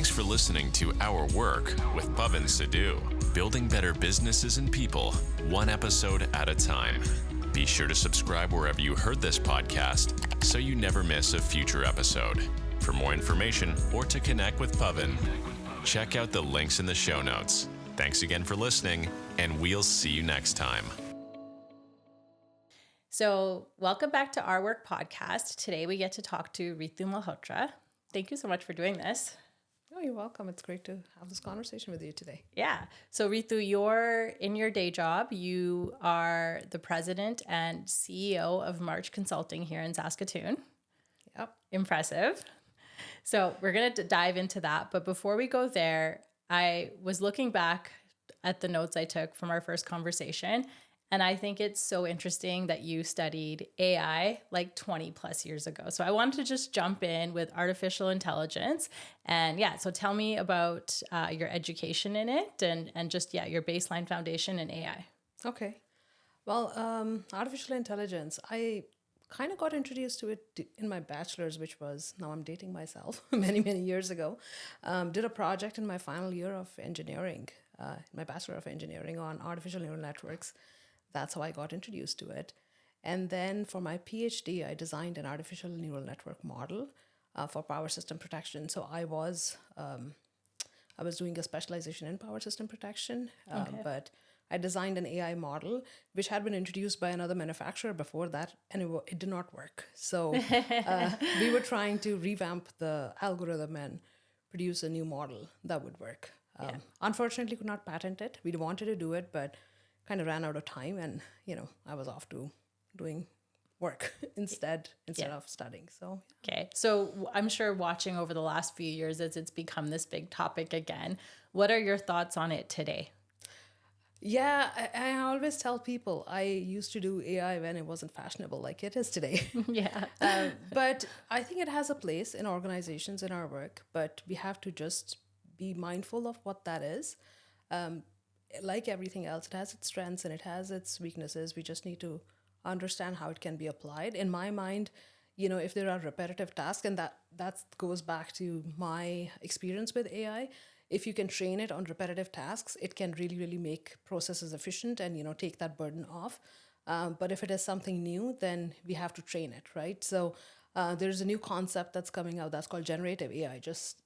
Thanks for listening to Our Work with Pavan Sidhu, building better businesses and people, one episode at a time. Be sure to subscribe wherever you heard this podcast so you never miss a future episode. For more information or to connect with Pavan, check out the links in the show notes. Thanks again for listening, and we'll see you next time. So welcome back to Our Work podcast. Today we get to talk to Ritu Malhotra. Thank you so much for doing this. Oh, you're welcome. It's great to have this conversation with you today. Yeah. So Ritu, in your day job, you are the president and CEO of March Consulting here in Saskatoon. Yep. Impressive. So we're going to dive into that. But before we go there, I was looking back at the notes I took from our first conversation, and I think it's so interesting that you studied AI like 20 plus years ago. So I wanted to just jump in with artificial intelligence. And so tell me about your education in it and just, your baseline foundation in AI. Okay. Well, artificial intelligence, I kind of got introduced to it in my bachelor's, which was, now I'm dating myself, many, many years ago. Did a project in my final year of engineering, my Bachelor of Engineering on artificial neural networks. That's how I got introduced to it. And then for my PhD, I designed an artificial neural network model for power system protection. So I was doing a specialization in power system protection, but I designed an AI model, which had been introduced by another manufacturer before that, and it did not work. So we were trying to revamp the algorithm and produce a new model that would work. Unfortunately, could not patent it. We wanted to do it, but kind of ran out of time, and I was off to doing work instead of studying. So okay, so I'm sure watching over the last few years as it's become this big topic again, what are your thoughts on it today? Yeah, I always tell people I used to do AI when it wasn't fashionable like it is today. But I think it has a place in organizations in our work, but we have to just be mindful of what that is. Like everything else, it has its strengths and it has its weaknesses. We just need to understand how it can be applied. In my mind, if there are repetitive tasks, and that goes back to my experience with AI, if you can train it on repetitive tasks, it can really, really make processes efficient and, take that burden off. But if it is something new, then we have to train it, right? So there's a new concept that's coming out that's called generative AI, just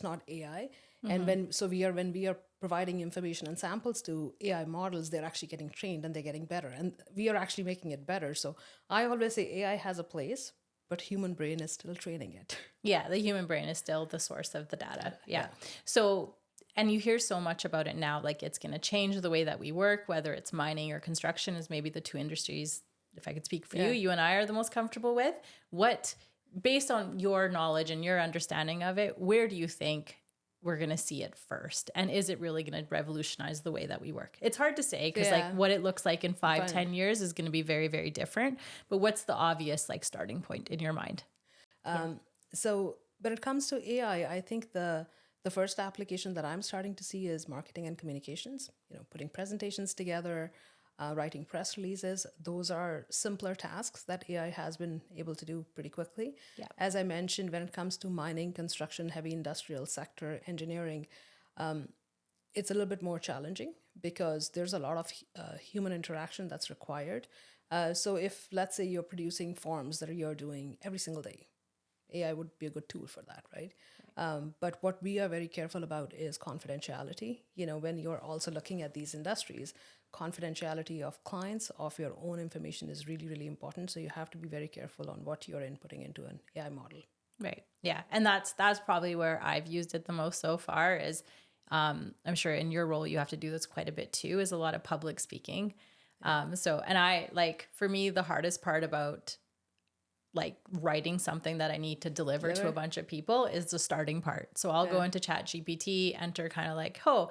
not AI. Mm-hmm. And when we are providing information and samples to AI models, they're actually getting trained and they're getting better. And we are actually making it better. So I always say AI has a place, but human brain is still training it. Yeah, the human brain is still the source of the data. Yeah. So, and you hear so much about it now, like it's going to change the way that we work, whether it's mining or construction is maybe the two industries, if I could speak for you and I are the most comfortable with. Based on your knowledge and your understanding of it, where do you think we're going to see it first? And is it really going to revolutionize the way that we work? It's hard to say because like what it looks like in 5-10 years is going to be very, very different. But what's the obvious starting point in your mind? So when it comes to AI, I think the first application that I'm starting to see is marketing and communications, putting presentations together, writing press releases. Those are simpler tasks that AI has been able to do pretty quickly. Yeah. As I mentioned, when it comes to mining, construction, heavy industrial sector, engineering, it's a little bit more challenging because there's a lot of human interaction that's required. So if, let's say, you're producing forms that you're doing every single day, AI would be a good tool for that, right? But what we are very careful about is confidentiality. When you're also looking at these industries, confidentiality of clients, of your own information is really, really important. So you have to be very careful on what you're inputting into an AI model. Right. Yeah. And that's probably where I've used it the most so far is, I'm sure in your role, you have to do this quite a bit too, is a lot of public speaking. For me, the hardest part about writing something that I need to deliver to a bunch of people is the starting part. So I'll go into ChatGPT, enter kind of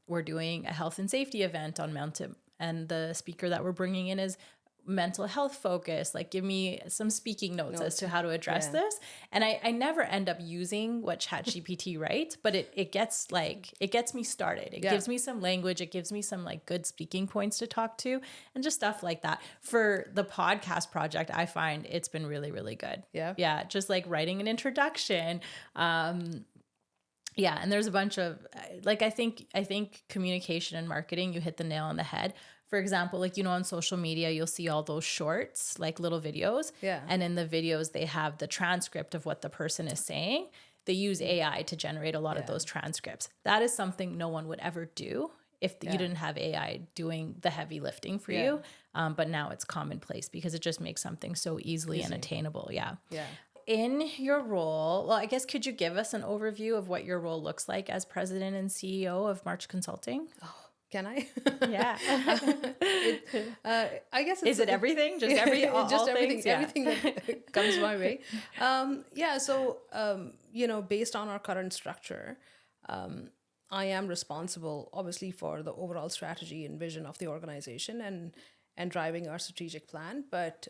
we're doing a health and safety event on Mountain, and the speaker that we're bringing in is mental health focus, like give me some speaking notes as to how to address this. And I never end up using what ChatGPT writes, but it gets me started. It gives me some language. It gives me some good speaking points to talk to and just stuff like that. For the podcast project, I find it's been really, really good. Yeah. Yeah. Just writing an introduction, Yeah, and there's a bunch of like I think communication and marketing, you hit the nail on the head. For example, like on social media, you'll see all those shorts, like little videos. Yeah. And in the videos, they have the transcript of what the person is saying. They use AI to generate a lot of those transcripts. That is something no one would ever do if you didn't have AI doing the heavy lifting for you. But now it's commonplace because it just makes something so easily and attainable. Yeah. Yeah. In your role, well, I guess, could you give us an overview of what your role looks like as president and CEO of March Consulting? Oh, can I? Yeah. I guess is it everything? Just all everything, things? Yeah. everything that comes my way. So based on our current structure, I am responsible, obviously, for the overall strategy and vision of the organization and driving our strategic plan, but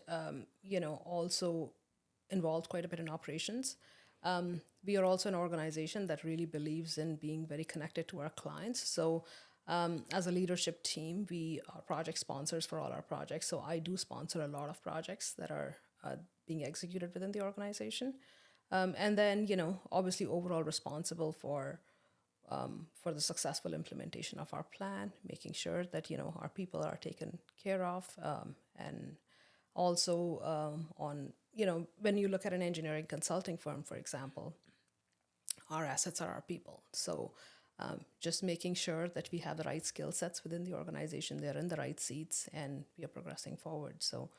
also involved quite a bit in operations. We are also an organization that really believes in being very connected to our clients. So as a leadership team, we are project sponsors for all our projects. So I do sponsor a lot of projects that are being executed within the organization. And then, obviously overall responsible for the successful implementation of our plan, making sure that, our people are taken care of, and also on, when you look at an engineering consulting firm, for example, our assets are our people. So just making sure that we have the right skill sets within the organization, they're in the right seats, and we are progressing forward. So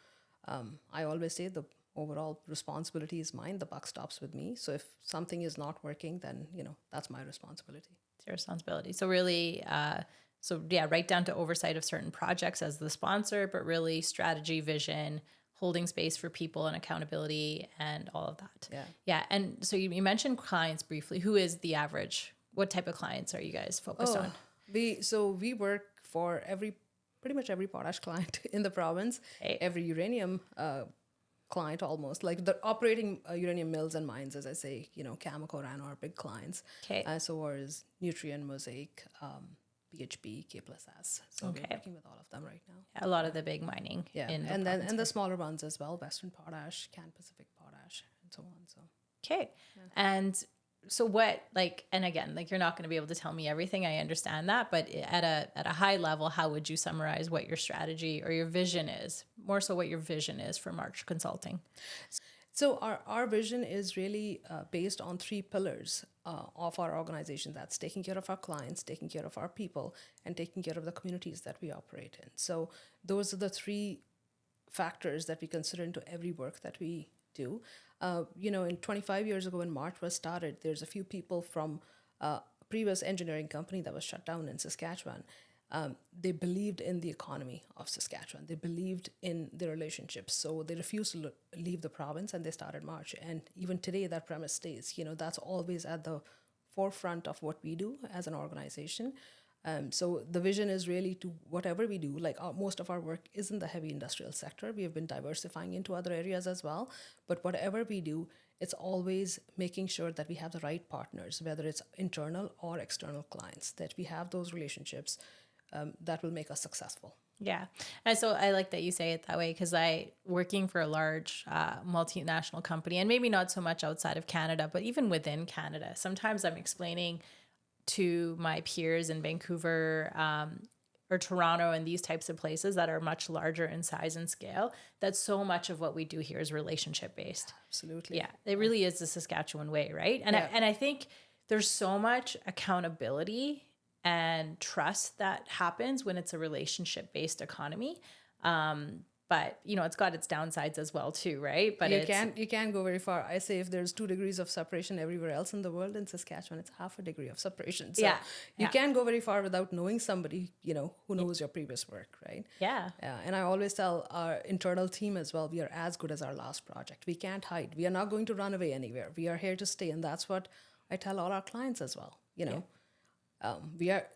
I always say the overall responsibility is mine. The buck stops with me. So if something is not working, then, that's my responsibility. It's your responsibility. So really, right down to oversight of certain projects as the sponsor, but really strategy, vision, holding space for people and accountability and all of that. Yeah. Yeah. And so you mentioned clients briefly. Who is the average? What type of clients are you guys focused on? We work for pretty much every potash client in the province, every uranium client almost, like the operating uranium mills and mines, as I say, Cameco, Rano are big clients. Okay. So is Nutrien, Mosaic, BHP, K+S. So we're working with all of them right now. A lot of the big mining. Yeah. And the smaller ones as well, Western Potash, Can Pacific Potash, and so on. So. Okay. Yeah. And so what, and again, you're not going to be able to tell me everything. I understand that, but at a high level, how would you summarize what your strategy or your vision is? More so what your vision is for March Consulting. So our vision is really based on 3 pillars of our organization. That's taking care of our clients, taking care of our people, and taking care of the communities that we operate in. So those are the 3 factors that we consider into every work that we do. In 25 years ago when March was started, there's a few people from a previous engineering company that was shut down in Saskatchewan. They believed in the economy of Saskatchewan. They believed in the relationships. So they refused to leave the province and they started March. And even today, that premise stays. That's always at the forefront of what we do as an organization. So the vision is really to whatever we do, most of our work is in the heavy industrial sector. We have been diversifying into other areas as well. But whatever we do, it's always making sure that we have the right partners, whether it's internal or external clients, that we have those relationships that will make us successful. Yeah. And so I like that you say it that way, because working for a large multinational company, and maybe not so much outside of Canada, but even within Canada, sometimes I'm explaining to my peers in Vancouver or Toronto and these types of places that are much larger in size and scale, that so much of what we do here is relationship based. Absolutely. Yeah, it really is the Saskatchewan way, right? And I think there's so much accountability and trust that happens when it's a relationship based economy. But it's got its downsides as well too, right? But you can't go very far. I say if there's 2 degrees of separation everywhere else in the world, in Saskatchewan it's half a degree of separation. So you can't go very far without knowing somebody, who knows your previous work, right? Yeah. And I always tell our internal team as well, we are as good as our last project. We can't hide. We are not going to run away anywhere. We are here to stay, and that's what I tell all our clients as well. We are,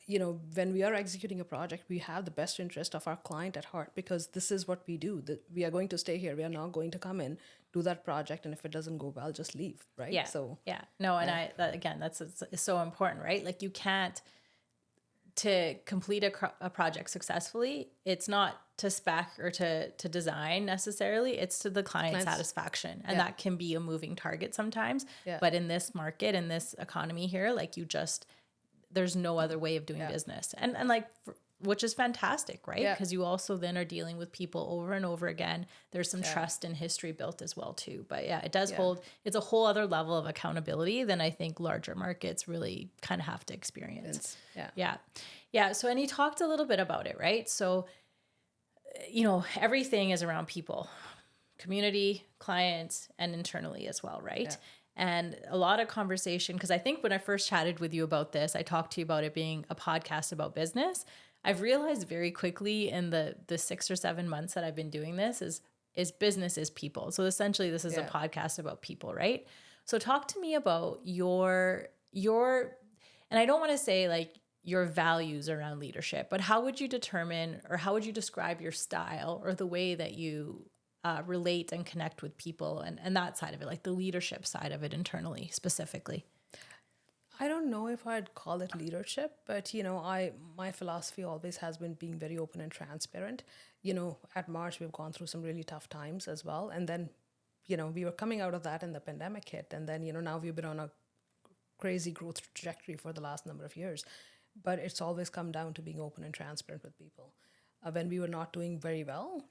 when we are executing a project, we have the best interest of our client at heart, because this is what we do. We are going to stay here. We are not going to come in, do that project, and if it doesn't go well, just leave, right? Yeah. So yeah, no, and again, that's so important, right? You can't to complete a project successfully, it's not to spec or to design necessarily, it's to the client satisfaction. And that can be a moving target sometimes. Yeah. But in this market, in this economy here, like there's no other way of doing business. And like, which is fantastic, right? Because you also then are dealing with people over and over again. There's some trust and history built as well too. But it does hold, it's a whole other level of accountability than I think larger markets really kind of have to experience. Yeah. So, and you talked a little bit about it, right? So, everything is around people, community, clients, and internally as well, right? And a lot of conversation, because I think when I first chatted with you about this, I talked to you about it being a podcast about business. I've realized very quickly in the 6 or 7 months that I've been doing this is business is people. So essentially this is a podcast about people, right? So talk to me about your, and I don't want to say like your values around leadership, but how would you determine, or how would you describe your style or the way that you relate and connect with people and that side of it, like the leadership side of it internally specifically? I don't know if I'd call it leadership, but my philosophy always has been being very open and transparent. At March we've gone through some really tough times as well, and then we were coming out of that and the pandemic hit, and then now we've been on a crazy growth trajectory for the last number of years. But it's always come down to being open and transparent with people. When we were not doing very well,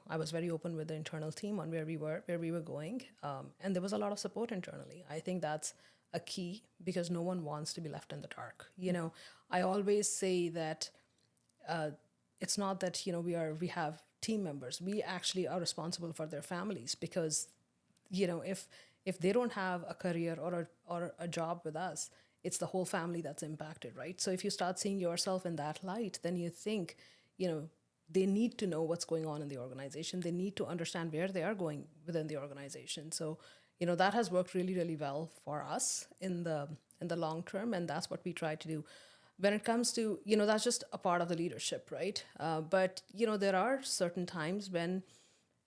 I was very open with the internal team on where we were going, and there was a lot of support internally. I think that's a key, because no one wants to be left in the dark. I always say that it's not that we have team members. We actually are responsible for their families, because if they don't have a career or a job with us, it's the whole family that's impacted, right? So if you start seeing yourself in that light, then you think they need to know what's going on in the organization. They need to understand where they are going within the organization. So that has worked really, really well for us in the long term, and that's what we try to do. When it comes to, that's just a part of the leadership, right? But there are certain times when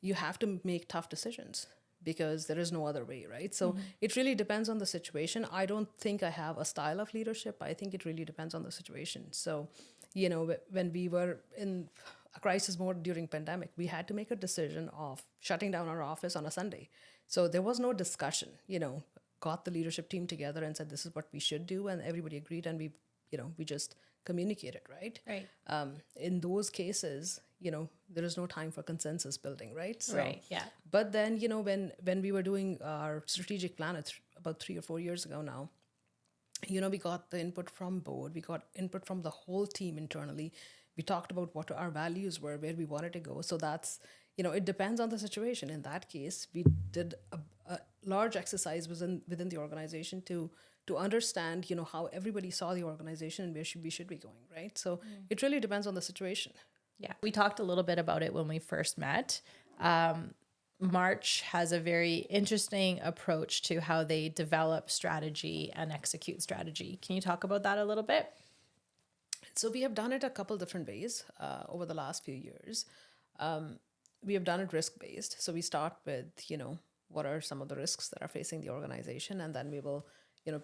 you have to make tough decisions, because there is no other way, right? So it really depends on the situation. I don't think I have a style of leadership. I think it really depends on the situation. So, when we were in a crisis mode during pandemic, we had to make a decision of shutting down our office on a Sunday. So there was no discussion, got the leadership team together and said, this is what we should do. And everybody agreed, and we just communicated, right? Right. In those cases, there is no time for consensus building, right? So, right, yeah. But then, when we were doing our strategic plan about 3 or 4 years ago now, we got the input from board, we got input from the whole team internally. We talked about what our values were, where we wanted to go. So that's, it depends on the situation. In that case, we did a large exercise within the organization to understand, how everybody saw the organization and where we should be going, right? So it really depends on the situation. Yeah, we talked a little bit about it when we first met. March has a very interesting approach to how they develop strategy and execute strategy. Can you talk about that a little bit? So we have done it a couple different ways over the last few years. We have done it risk-based. So we start with, what are some of the risks that are facing the organization? And then we will,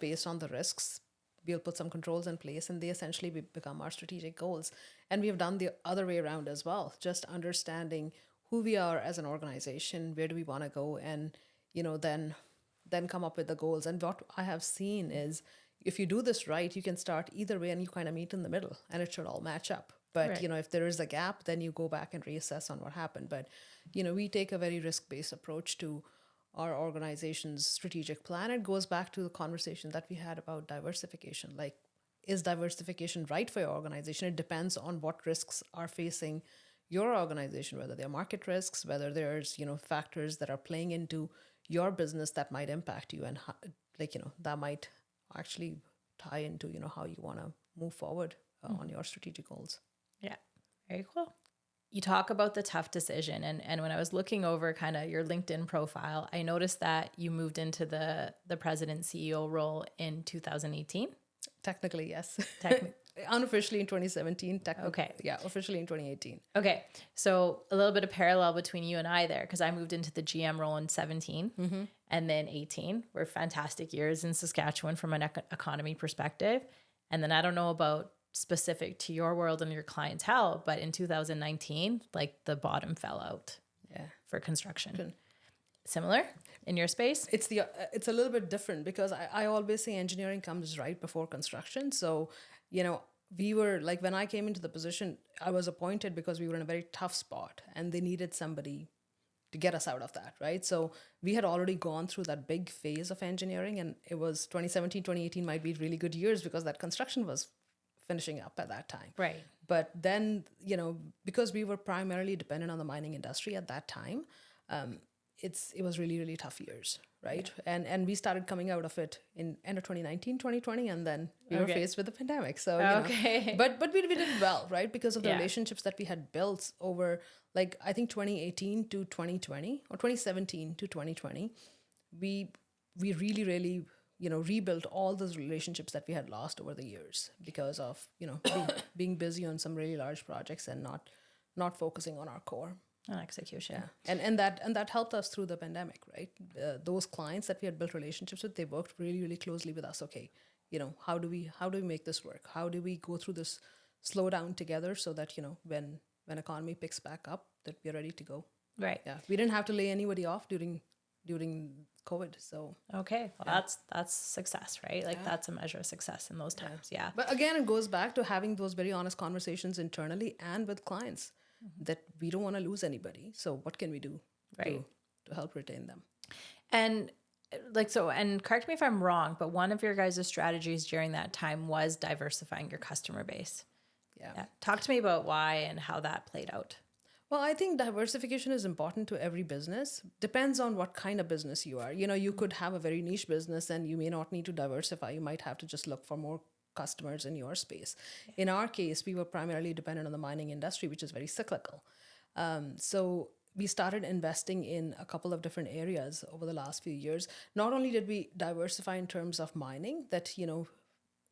based on the risks, we'll put some controls in place, and they essentially become our strategic goals. And we have done the other way around as well, just understanding who we are as an organization, where do we want to go, and, then come up with the goals. And what I have seen is, if you do this right, you can start either way and you kind of meet in the middle, and it should all match up. But, right. If there is a gap, then you go back and reassess on what happened. But, we take a very risk-based approach to our organization's strategic plan. It goes back to the conversation that we had about diversification. Like, is diversification right for your organization? It depends on what risks are facing your organization, whether they're market risks, whether there's, factors that are playing into your business that might impact you, and that might actually tie into, how you want to move forward on your strategic goals. Yeah, very cool. You talk about the tough decision. And when I was looking over kind of your LinkedIn profile, I noticed that you moved into the president CEO role in 2018. Technically, yes. Unofficially in 2017. Okay. Yeah, officially in 2018. Okay. So a little bit of parallel between you and I there, because I moved into the GM role in 17 and then 18 were fantastic years in Saskatchewan from an economy perspective. And then I don't know about specific to your world and your clientele, but in 2019, like the bottom fell out for construction. Similar in your space? It's a little bit different because I always say engineering comes right before construction. So, we were like, when I came into the position, I was appointed because we were in a very tough spot and they needed somebody to get us out of that, right? So we had already gone through that big phase of engineering, and it was 2017, 2018 might be really good years because that construction was finishing up at that time. Right. But then, because we were primarily dependent on the mining industry at that time, it was really, really tough years, right? Yeah. And we started coming out of it in end of 2019, 2020, and then we were faced with the pandemic. So, but we did well, right? Because of the relationships that we had built over, like, I think 2018 to 2020 or 2017 to 2020, we really, really, rebuilt all those relationships that we had lost over the years because of, being busy on some really large projects and not focusing on our core. And execution. Yeah. And that helped us through the pandemic, right? Those clients that we had built relationships with, they worked really, really closely with us. Okay, how do we make this work? How do we go through this slowdown together so that, when economy picks back up, that we're ready to go. Right. Yeah. We didn't have to lay anybody off during COVID. So okay. Well, that's success, right? Like that's a measure of success in those times. Yeah. But again, it goes back to having those very honest conversations internally and with clients. That we don't want to lose anybody. So what can we do to help retain them? And and correct me if I'm wrong, but one of your guys' strategies during that time was diversifying your customer base. Yeah. Talk to me about why and how that played out. Well, I think diversification is important to every business. Depends on what kind of business you are. You could have a very niche business and you may not need to diversify. You might have to just look for more customers in your space. In our case, we were primarily dependent on the mining industry, which is very cyclical. So we started investing in a couple of different areas over the last few years. Not only did we diversify in terms of mining, that,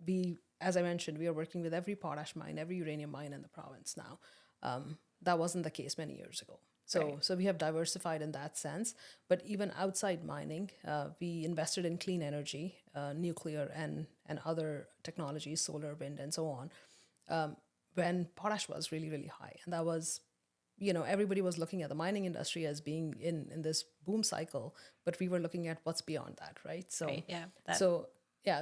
we, as I mentioned, we are working with every potash mine, every uranium mine in the province now. That wasn't the case many years ago. So we have diversified in that sense. But even outside mining, we invested in clean energy, nuclear and other technologies, solar, wind, and so on, when potash was really, really high. And that was, everybody was looking at the mining industry as being in this boom cycle, but we were looking at what's beyond that, right? So,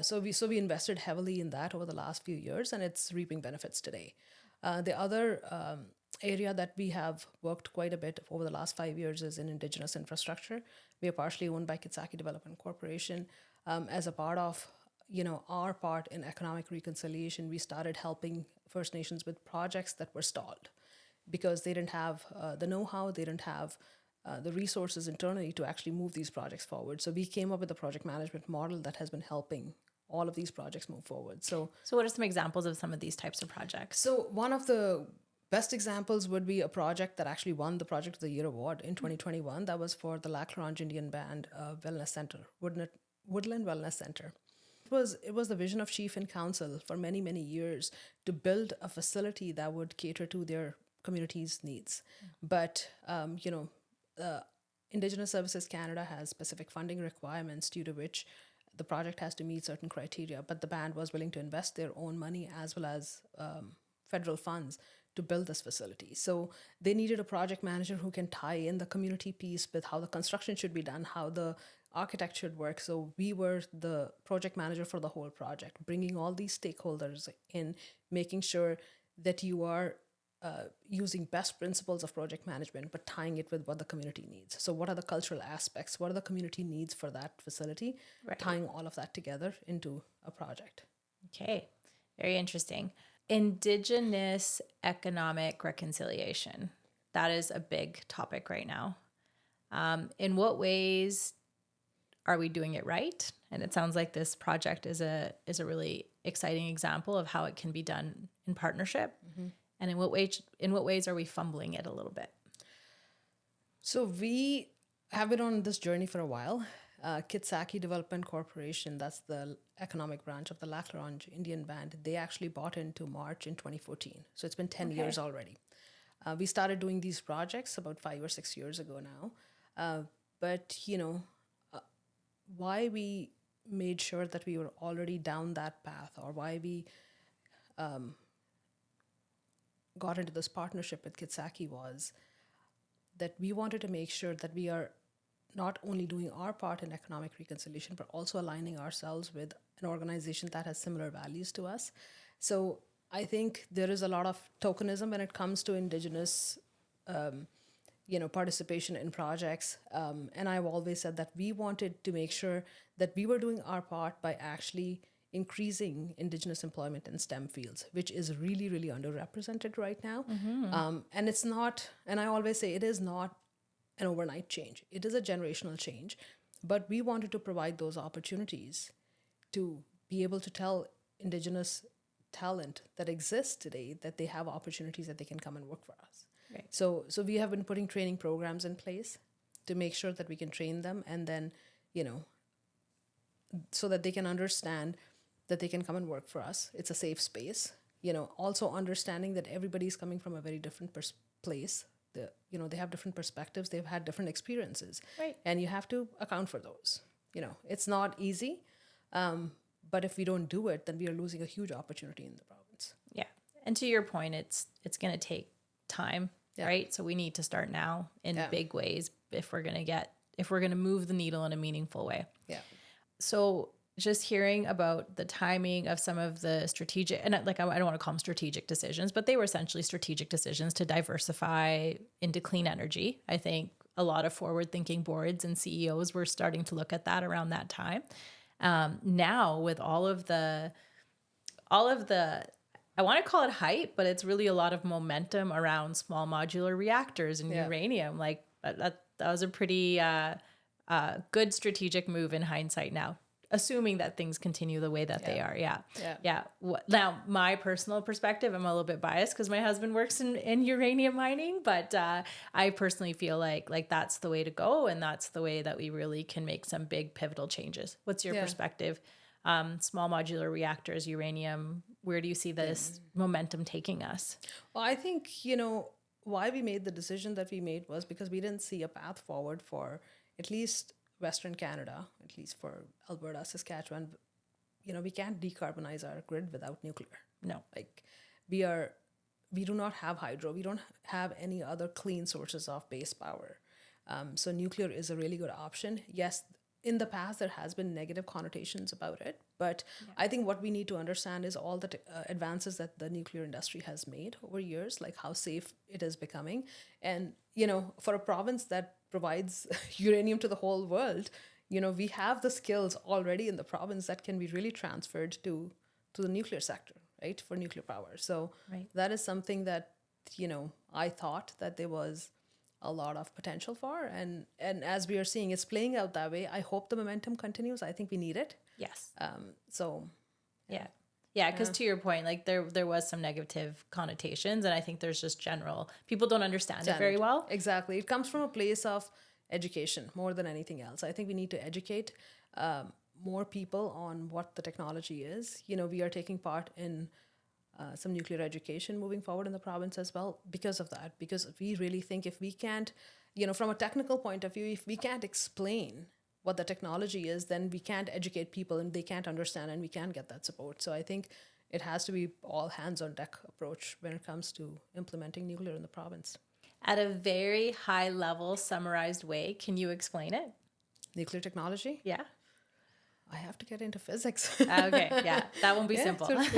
so we invested heavily in that over the last few years, and it's reaping benefits today. The other area that we have worked quite a bit over the last 5 years is in Indigenous infrastructure. We are partially owned by Kitsaki Development Corporation. As a part of, our part in economic reconciliation, we started helping First Nations with projects that were stalled because they didn't have the know-how, they didn't have the resources internally to actually move these projects forward. So we came up with a project management model that has been helping all of these projects move forward. So what are some examples of some of these types of projects? So one of the best examples would be a project that actually won the Project of the Year award in 2021. That was for the Lac La Ronge Indian Band Wellness Center, Woodland Wellness Center. It was the vision of Chief and Council for many, many years to build a facility that would cater to their community's needs. But, Indigenous Services Canada has specific funding requirements due to which the project has to meet certain criteria, but the band was willing to invest their own money as well as federal funds to build this facility. So they needed a project manager who can tie in the community piece with how the construction should be done, how the architect should work. So we were the project manager for the whole project, bringing all these stakeholders in, making sure that you are using best principles of project management, but tying it with what the community needs. So what are the cultural aspects? What are the community needs for that facility? Right. Tying all of that together into a project. Okay, very interesting. Indigenous economic reconciliation. That is a big topic right now. In what ways are we doing it right? And it sounds like this project is a really exciting example of how it can be done in partnership. Mm-hmm. And in what ways are we fumbling it a little bit? So we have been on this journey for a while. Kitsaki Development Corporation, that's the economic branch of the Lac La Ronge Indian Band, they actually bought into March in 2014. So it's been 10 years already. We started doing these projects about 5 or 6 years ago now. But, why we made sure that we were already down that path, or why we got into this partnership with Kitsaki was that we wanted to make sure that we are not only doing our part in economic reconciliation, but also aligning ourselves with an organization that has similar values to us. So I think there is a lot of tokenism when it comes to Indigenous, participation in projects. And I've always said that we wanted to make sure that we were doing our part by actually increasing Indigenous employment in STEM fields, which is really, really underrepresented right now. And it's not, and I always say it is not an overnight change. It is a generational change. But we wanted to provide those opportunities to be able to tell Indigenous talent that exists today that they have opportunities that they can come and work for us. Right. So we have been putting training programs in place to make sure that we can train them, and then, so that they can understand that they can come and work for us. It's a safe space. Also understanding that everybody's coming from a very different place. They have different perspectives. They've had different experiences. Right. And you have to account for those. It's not easy. But if we don't do it, then we are losing a huge opportunity in the province. Yeah. And to your point, it's going to take time, right? So we need to start now in big ways if we're going to move the needle in a meaningful way. Yeah. So just hearing about the timing of some of the strategic, and I don't want to call them strategic decisions, but they were essentially strategic decisions to diversify into clean energy. I think a lot of forward-thinking boards and CEOs were starting to look at that around that time. Now with all of the, I want to call it hype, but it's really a lot of momentum around small modular reactors and uranium. Like that was a pretty good strategic move in hindsight now, assuming that things continue the way that they are. Yeah. Now, my personal perspective, I'm a little bit biased because my husband works in uranium mining, but I personally feel like that's the way to go. And that's the way that we really can make some big pivotal changes. What's your perspective? Small modular reactors, uranium, where do you see this momentum taking us? Well, I think, why we made the decision that we made was because we didn't see a path forward for at least Western Canada, at least for Alberta, Saskatchewan. We can't decarbonize our grid without nuclear. No. We do not have hydro. We don't have any other clean sources of base power. So nuclear is a really good option. Yes, in the past, there has been negative connotations about it. But I think what we need to understand is all the advances that the nuclear industry has made over years, like how safe it is becoming. And, for a province that provides uranium to the whole world, we have the skills already in the province that can be really transferred to the nuclear sector, right, for nuclear power. So that is something that, I thought that there was a lot of potential for. And as we are seeing, it's playing out that way. I hope the momentum continues. I think we need it. Yes. Yeah, because to your point, like there was some negative connotations, and I think there's just general, people don't understand it very well. Exactly. It comes from a place of education more than anything else. I think we need to educate more people on what the technology is. We are taking part in some nuclear education moving forward in the province as well because of that, because we really think if we can't, from a technical point of view, if we can't explain what the technology is, then we can't educate people and they can't understand and we can't get that support. So I think it has to be all hands on deck approach when it comes to implementing nuclear in the province. At a very high level, summarized way, can you explain it? Nuclear technology? Yeah. I have to get into physics. Okay, yeah, that won't be simple. What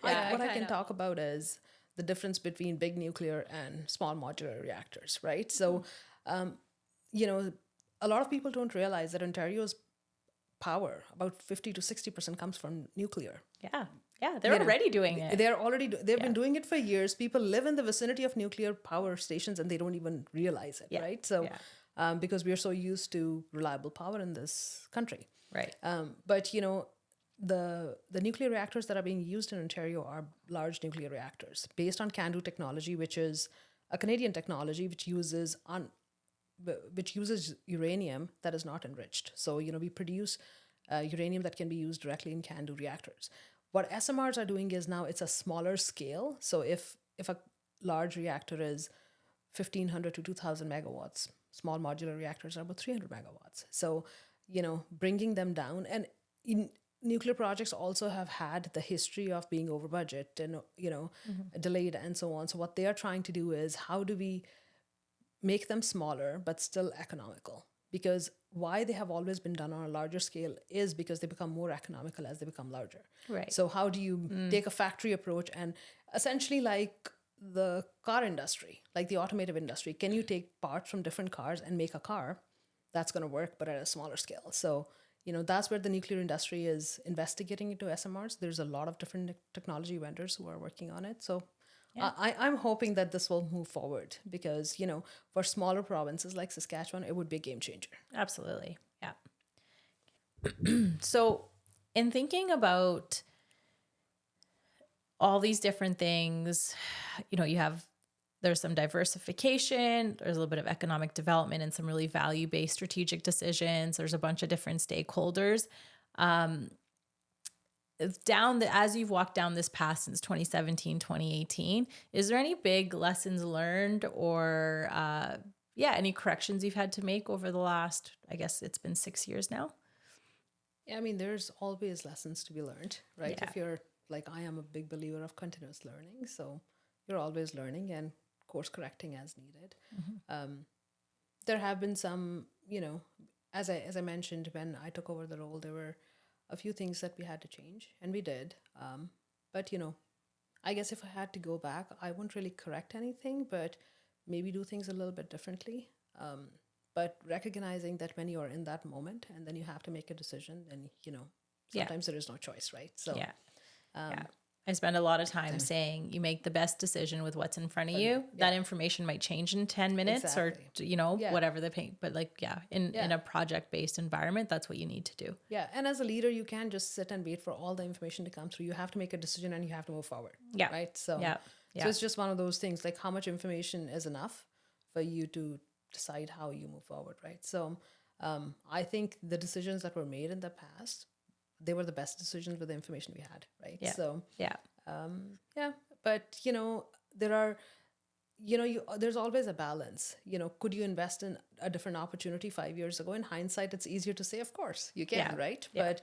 I can talk about is the difference between big nuclear and small modular reactors, right? So, a lot of people don't realize that Ontario's power, about 50 to 60% comes from nuclear. Yeah, they're already doing it. They've been doing it for years. People live in the vicinity of nuclear power stations and they don't even realize it, right? So, because we are so used to reliable power in this country. Right. But, the nuclear reactors that are being used in Ontario are large nuclear reactors based on CANDU technology, which is a Canadian technology which uses uranium that is not enriched. So, we produce uranium that can be used directly in CANDU reactors. What SMRs are doing is now it's a smaller scale. So if a large reactor is 1,500 to 2,000 megawatts, small modular reactors are about 300 megawatts. So, bringing them down. And nuclear projects also have had the history of being over budget and, delayed and so on. So what they are trying to do is, how do we make them smaller but still economical? Because why they have always been done on a larger scale is because they become more economical as they become larger. Right. So how do you take a factory approach and essentially, like the car industry, like the automotive industry, can you take parts from different cars and make a car that's going to work, but at a smaller scale? So, that's where the nuclear industry is investigating into SMRs. There's a lot of different technology vendors who are working on it. So I'm hoping that this will move forward because, for smaller provinces like Saskatchewan, it would be a game changer. Absolutely. Yeah. So in thinking about all these different things, there's some diversification, there's a little bit of economic development and some really value-based strategic decisions. There's a bunch of different stakeholders. As you've walked down this path since 2017, 2018, is there any big lessons learned or, any corrections you've had to make over the last, I guess it's been 6 years now? Yeah, I mean, there's always lessons to be learned, right? Yeah. If you're like, I am a big believer of continuous learning. So you're always learning and course correcting as needed. There have been some, as I mentioned, when I took over the role, there were a few things that we had to change, and we did. But, I guess if I had to go back, I wouldn't really correct anything, but maybe do things a little bit differently. But recognizing that when you're in that moment and then you have to make a decision, then, sometimes there is no choice, right? So, I spend a lot of time saying you make the best decision with what's in front of you. Yeah. That information might change in 10 minutes or, whatever the pain. But in a project-based environment, that's what you need to do. Yeah. And as a leader, you can't just sit and wait for all the information to come through. You have to make a decision and you have to move forward. Yeah. Right. So, so it's just one of those things, like how much information is enough for you to decide how you move forward. Right. So I think the decisions that were made in the past, they were the best decisions with the information we had, right? Yeah. So, but, there are, there's always a balance. Could you invest in a different opportunity 5 years ago? In hindsight, it's easier to say, of course, you can, right? Yeah. But,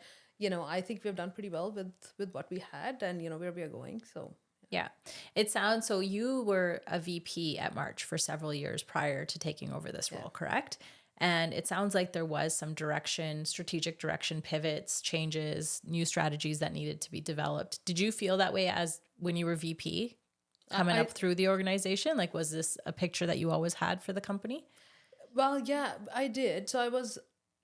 I think we've done pretty well with what we had and, where we are going. So, yeah. It sounds, so you were a VP at March for several years prior to taking over this role, correct? And it sounds like there was some strategic direction, pivots, changes, new strategies that needed to be developed. Did you feel that way as when you were VP coming up through the organization? Like, was this a picture that you always had for the company? Well, yeah, I did. So I was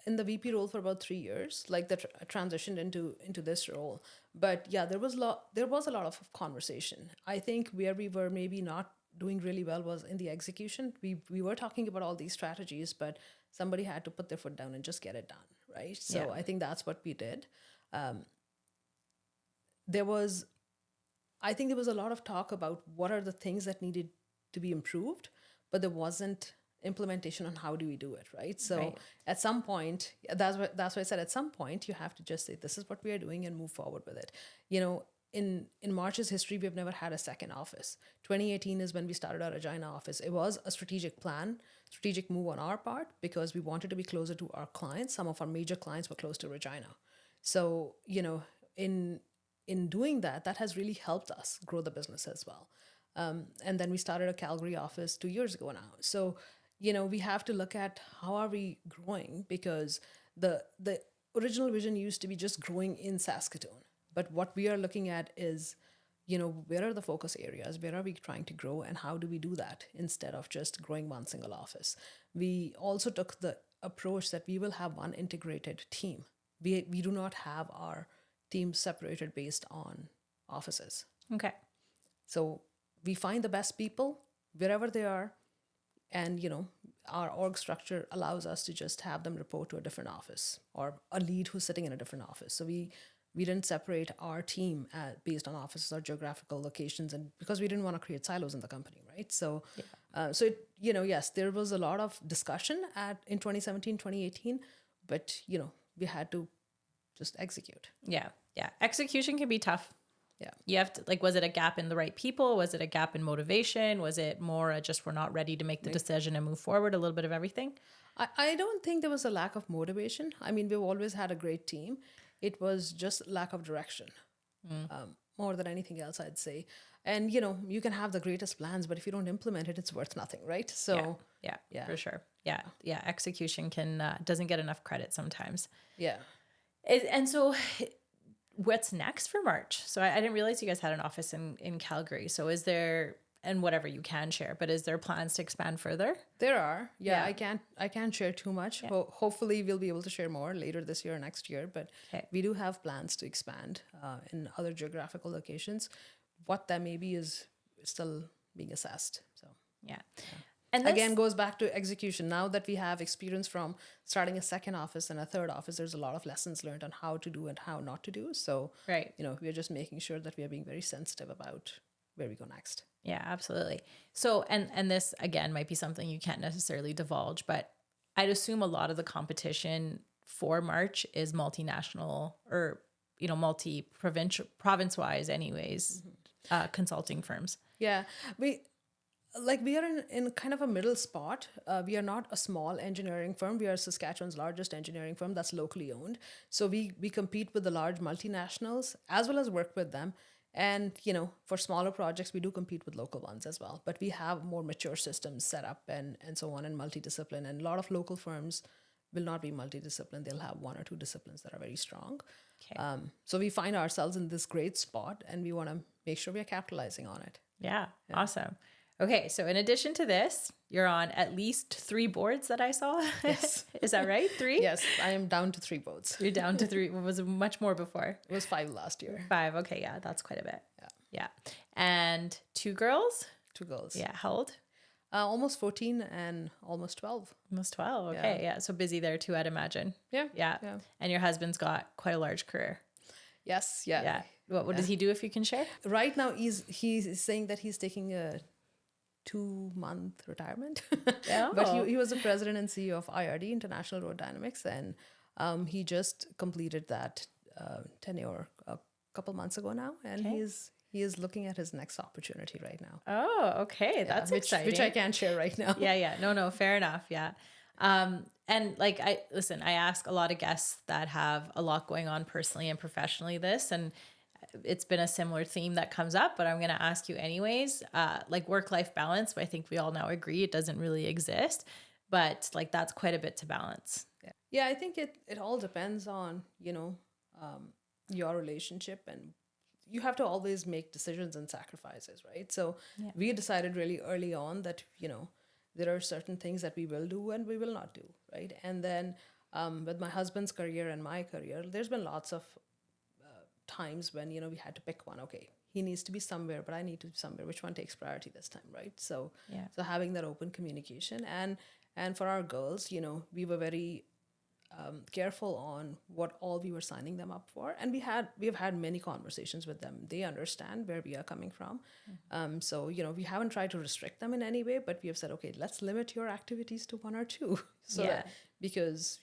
in the VP role for about 3 years, like that transitioned into this role. But yeah, there was a lot of conversation. I think where we were maybe not doing really well was in the execution. We were talking about all these strategies, but somebody had to put their foot down and just get it done, right? So I think that's what we did. There was a lot of talk about what are the things that needed to be improved, but there wasn't implementation on how do we do it, right? So at some point, that's why I said at some point you have to just say, this is what we are doing and move forward with it. In March's history, we've never had a second office. 2018 is when we started our Regina office. It was a strategic move on our part because we wanted to be closer to our clients. Some of our major clients were close to Regina. So, in doing that has really helped us grow the business as well. And then we started a Calgary office 2 years ago now. So, we have to look at how are we growing, because the original vision used to be just growing in Saskatoon. But what we are looking at is, where are the focus areas? Where are we trying to grow? And how do we do that instead of just growing one single office? We also took the approach that we will have one integrated team. We do not have our team separated based on offices. Okay. So we find the best people wherever they are. And, our org structure allows us to just have them report to a different office or a lead who's sitting in a different office. So we didn't separate our team based on offices or geographical locations, and because we didn't want to create silos in the company, right? So, yes, there was a lot of discussion in 2017, 2018, but we had to just execute. Yeah, execution can be tough. Yeah, you have to, was it a gap in the right people? Was it a gap in motivation? Was it more just we're not ready to make the decision and move forward? A little bit of everything. I don't think there was a lack of motivation. I mean, we've always had a great team. It was just lack of direction, more than anything else, I'd say. And, you can have the greatest plans, but if you don't implement it, it's worth nothing, right? So, yeah, for sure. Yeah. Execution doesn't get enough credit sometimes. yeah. And so what's next for March? So I didn't realize you guys had an office in Calgary. So is there, and whatever you can share, but is there plans to expand further? There are. Yeah. I can't share too much. Yeah. Hopefully we'll be able to share more later this year or next year, but we do have plans to expand in other geographical locations. What that may be is still being assessed. So yeah. And again, goes back to execution. Now that we have experience from starting a second office and a third office, there's a lot of lessons learned on how to do and how not to do. So, we're just making sure that we are being very sensitive about where we go next. Yeah, absolutely. So, and this again might be something you can't necessarily divulge, but I'd assume a lot of the competition for March is multinational or, province-wise anyways, consulting firms. Yeah. We are in kind of a middle spot. We are not a small engineering firm. We are Saskatchewan's largest engineering firm that's locally owned. So we compete with the large multinationals as well as work with them. And, for smaller projects, we do compete with local ones as well. But we have more mature systems set up and so on, and multidiscipline. And a lot of local firms will not be multidiscipline. They'll have one or two disciplines that are very strong. Okay. So we find ourselves in this great spot, and we want to make sure we are capitalizing on it. Yeah. Awesome. Okay, so in addition to this, you're on at least 3 boards that I saw. Yes. Is that right? 3? Yes, I am down to 3 boards. You're down to 3. Was it much more before? It was 5 last year. 5. Okay, yeah, that's quite a bit. Yeah. And 2 girls? 2 girls. Yeah, how old? Almost 14 and almost 12. Almost 12. Okay, yeah. So busy there too, I'd imagine. Yeah. And your husband's got quite a large career. Yes. Yeah. What does he do, if you can share? Right now, he's saying that he's taking a 2-month retirement. But he was the president and CEO of IRD, International Road Dynamics, and he just completed that tenure a couple months ago now, and he is looking at his next opportunity right now. Oh, okay. That's exciting. Which I can't share right now. Yeah. No, fair enough. Yeah. And I ask a lot of guests that have a lot going on personally and professionally and it's been a similar theme that comes up, but I'm going to ask you anyways, work-life balance. I think we all now agree it doesn't really exist, but that's quite a bit to balance. Yeah. I think it all depends on, your relationship, and you have to always make decisions and sacrifices, right? So we decided really early on that, there are certain things that we will do and we will not do, right? And then with my husband's career and my career, there's been lots of times when, we had to pick one. Okay, he needs to be somewhere, but I need to be somewhere. Which one takes priority this time, right? So having that open communication. And for our girls, we were very careful on what all we were signing them up for, and we have had many conversations with them. They understand where we are coming from. So we haven't tried to restrict them in any way, but we have said, okay, let's limit your activities to 1 or 2, because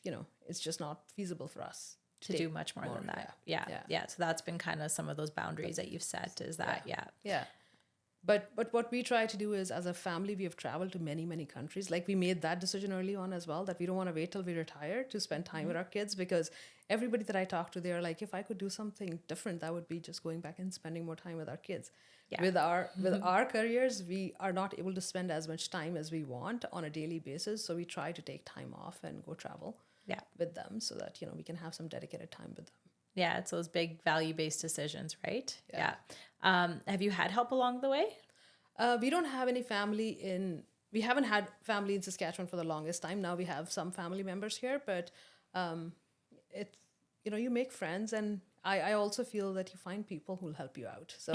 it's just not feasible for us to do much more than that. Yeah. So that's been kind of some of those boundaries that you've set, is that But what we try to do is, as a family, we have traveled to many, many countries. We made that decision early on as well, that we don't want to wait till we retire to spend time with our kids, because everybody that I talk to, they're like, if I could do something different, that would be just going back and spending more time with our kids. Yeah. With our careers, we are not able to spend as much time as we want on a daily basis. So we try to take time off and go travel with them, so that, we can have some dedicated time with them. Yeah, it's those big value-based decisions, right? Yeah. Have you had help along the way? We don't have any family we haven't had family in Saskatchewan for the longest time. Now we have some family members here, but it's, you make friends, and I also feel that you find people who will help you out. So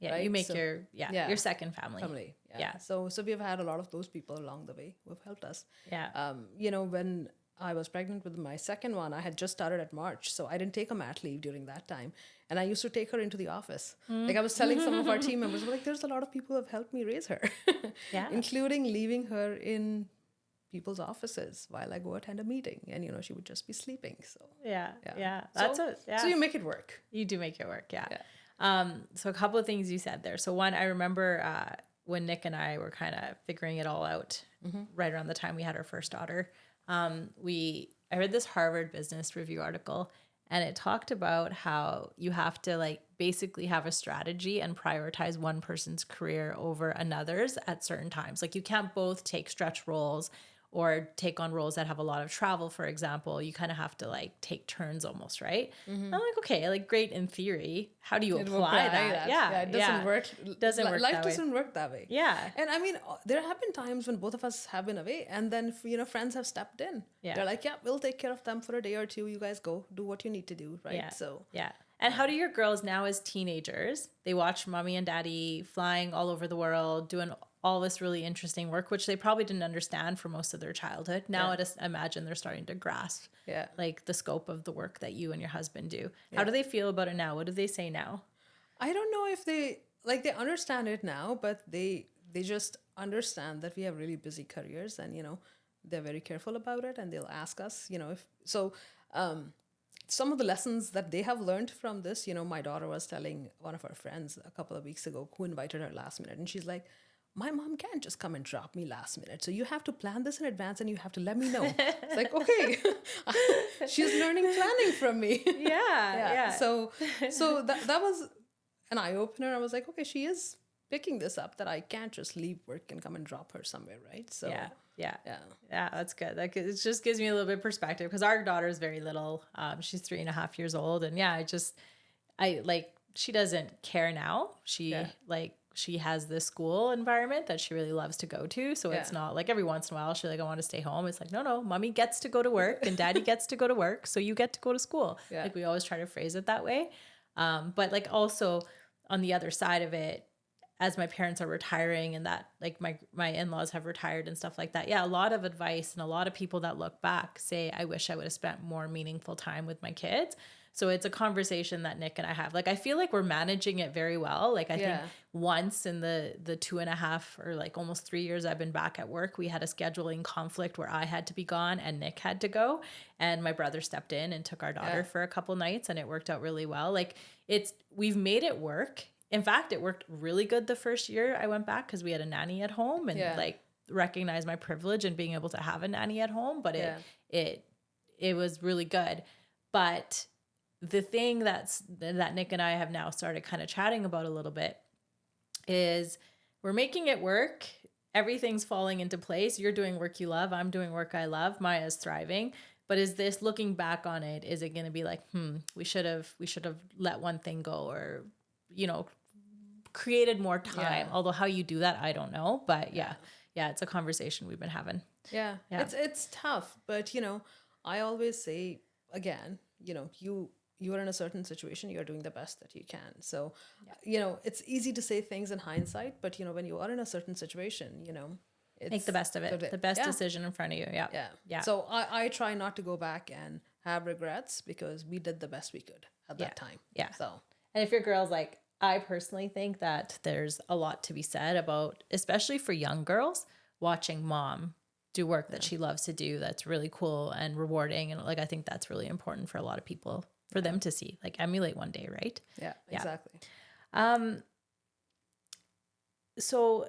right? You make your second family. Yeah. So we have had a lot of those people along the way who have helped us. Yeah. When I was pregnant with my second one, I had just started at March, so I didn't take a mat leave during that time. And I used to take her into the office. I was telling some of our team members, there's a lot of people who have helped me raise her, including leaving her in people's offices while I go attend a meeting, and she would just be sleeping. So so you make it work. You do make it work, So a couple of things you said there. So one, I remember when Nick and I were kind of figuring it all out, right around the time we had our first daughter. I read this Harvard Business Review article, And it talked about how you have to like basically have a strategy and prioritize one person's career over another's at certain times. Like you can't both take stretch roles or take on roles that have a lot of travel, for example. You kind of have to like take turns almost, right? I'm like, okay, like great in theory. How do you apply that? Yeah, it doesn't work. Doesn't work Life that way. doesn't work that way. Yeah. And I mean, there have been times when both of us have been away, and then friends have stepped in. Yeah. They're like, yeah, we'll take care of them for a day or two. You guys go do what you need to do, right? Yeah. So yeah. And how do your girls now as teenagers? They watch mommy and daddy flying all over the world, doing all this really interesting work, which they probably didn't understand for most of their childhood. Now I just imagine they're starting to grasp like the scope of the work that you and your husband do. How do they feel about it now? What do they say now? I don't know if they understand it now, but they just understand that we have really busy careers, and they're very careful about it, and they'll ask us, if so. Some of the lessons that they have learned from this, my daughter was telling one of her friends a couple of weeks ago who invited her last minute, and she's like, my mom can't just come and drop me last minute. So you have to plan this in advance and you have to let me know. It's like, okay, she's learning planning from me. Yeah. So that was an eye opener. I was like, okay, she is picking this up, that I can't just leave work and come and drop her somewhere, right? So yeah, that's good. Like it just gives me a little bit of perspective, because our daughter is very little. She's 3.5 years old, and she doesn't care now. She has this school environment that she really loves to go to. So it's not like every once in a while she's like, I want to stay home. It's like, no, mommy gets to go to work and daddy gets to go to work. So you get to go to school. Yeah. Like we always try to phrase it that way. But like also on the other side of it, as my parents are retiring and that like my in-laws have retired and stuff like that. Yeah. A lot of advice and a lot of people that look back say, I wish I would have spent more meaningful time with my kids. So it's a conversation that Nick and I have. Like, I feel like we're managing it very well. Like I think once in the 2.5 or like almost 3 years I've been back at work, we had a scheduling conflict where I had to be gone and Nick had to go. And my brother stepped in and took our daughter for a couple nights, and it worked out really well. Like we've made it work. In fact, it worked really good the first year I went back, because we had a nanny at home, and like recognized my privilege in being able to have a nanny at home. But it was really good. But the thing that Nick and I have now started kind of chatting about a little bit is we're making it work. Everything's falling into place. You're doing work you love. I'm doing work I love. Maya's thriving. But is this, looking back on it, is it going to be like, we should have let one thing go, or, created more time. Although how you do that, I don't know. But yeah, it's a conversation we've been having. Yeah. It's tough. But, I always say, again, you are in a certain situation, you're doing the best that you can. So, it's easy to say things in hindsight, but, when you are in a certain situation, make the best of it. The best decision in front of you. Yeah. So I try not to go back and have regrets, because we did the best we could at that time. Yeah. So, and if your girl's like, I personally think that there's a lot to be said about, especially for young girls, watching mom do work that she loves to do. That's really cool and rewarding. And like, I think that's really important for a lot of people, for them to see, like emulate one day. Right. Yeah, exactly. So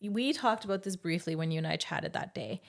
we talked about this briefly when you and I chatted that day,